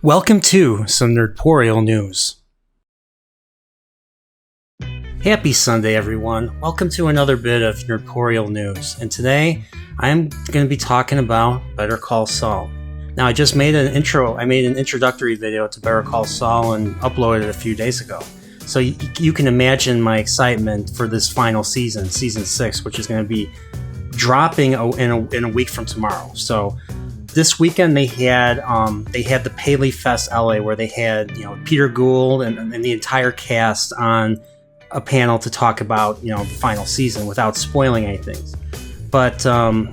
Welcome to some Nerdporial news. Happy Sunday, everyone. Welcome to another bit of Nerdporial news. And today, I'm going to be talking about Better Call Saul. Now, I just made an introductory video to Better Call Saul and uploaded it a few days ago. So you can imagine my excitement for this final season, season 6, which is going to be dropping in a week from tomorrow. So this weekend they had the Paley Fest LA, where they had Peter Gould and the entire cast on a panel to talk about the final season without spoiling anything. But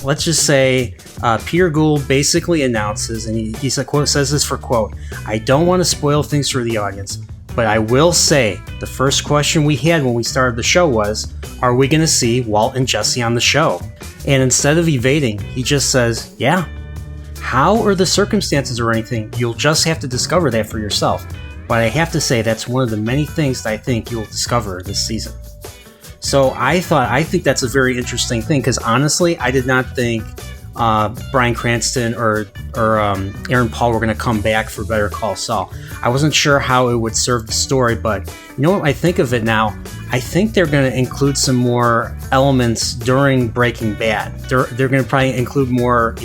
let's just say Peter Gould basically announces, and he says this for quote, "I don't want to spoil things for the audience, but I will say the first question we had when we started the show was, are we going to see Walt and Jesse on the show?" And instead of evading, he just says, "Yeah." How or the circumstances or anything, you'll just have to discover that for yourself. But I have to say that's one of the many things that I think you'll discover this season. So I think that's a very interesting thing, because honestly, I did not think Bryan Cranston or Aaron Paul were going to come back for Better Call Saul. I wasn't sure how it would serve the story, but you know what I think of it now? I think they're going to include some more elements during Breaking Bad. They're going to probably include more,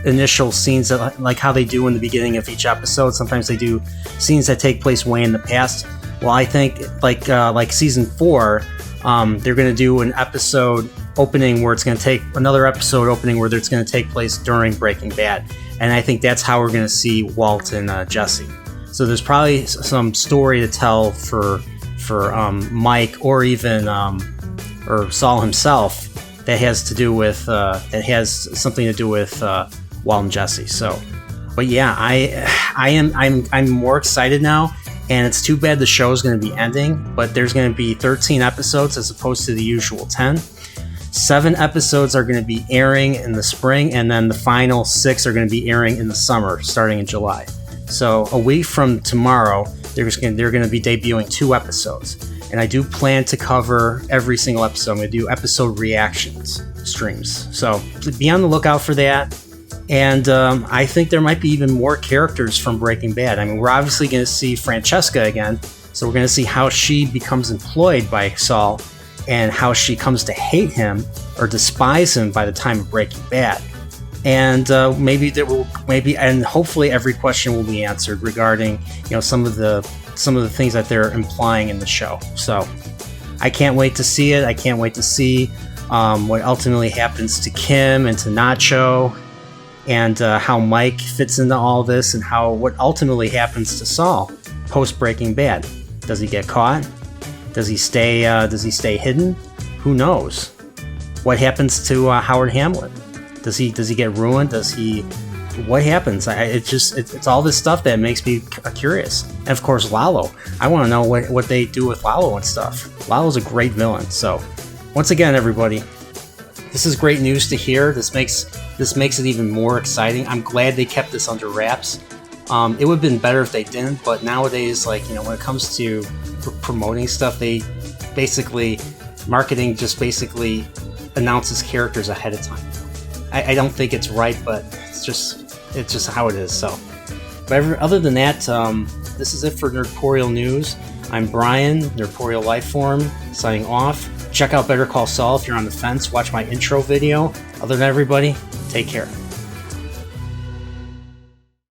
initial scenes that, like how they do in the beginning of each episode. Sometimes they do scenes that take place way in the past. Well, I think like season 4, they're going to do an episode opening where it's going to take another episode opening where it's going to take place during Breaking Bad, and I think that's how we're going to see Walt and Jesse. So there's probably some story to tell for Mike or even or Saul himself that has something to do with Walt and Jesse. So, but yeah, I'm more excited now, and it's too bad the show is going to be ending. But there's going to be 13 episodes as opposed to the usual 10. 7 episodes are going to be airing in the spring, and then the final 6 are going to be airing in the summer, starting in July. So a week from tomorrow, they're going to be debuting 2 episodes. And I do plan to cover every single episode. I'm going to do episode reactions streams. So be on the lookout for that. And I think there might be even more characters from Breaking Bad. I mean, we're obviously going to see Francesca again. So we're going to see how she becomes employed by Saul and how she comes to hate him or despise him by the time of Breaking Bad. And and hopefully every question will be answered regarding, some of the things that they're implying in the show. So I can't wait to see it. I can't wait to see what ultimately happens to Kim and to Nacho, and how Mike fits into all this, and what ultimately happens to Saul post Breaking Bad. Does he get caught? Does he stay hidden? Who knows? What happens to Howard Hamlet? Does he get ruined? What happens? It's all this stuff that makes me curious. And of course, Lalo. I want to know what they do with Lalo and stuff. Lalo's a great villain. So, once again, everybody, this is great news to hear. This makes it even more exciting. I'm glad they kept this under wraps. It would have been better if they didn't, but nowadays, when it comes to promoting stuff, marketing just basically announces characters ahead of time. I don't think it's right, but it's just how it is. So, but other than that, this is it for Nerdporial News. I'm Brian, Nerdporial Lifeform, signing off. Check out Better Call Saul if you're on the fence. Watch my intro video. Other than everybody, take care.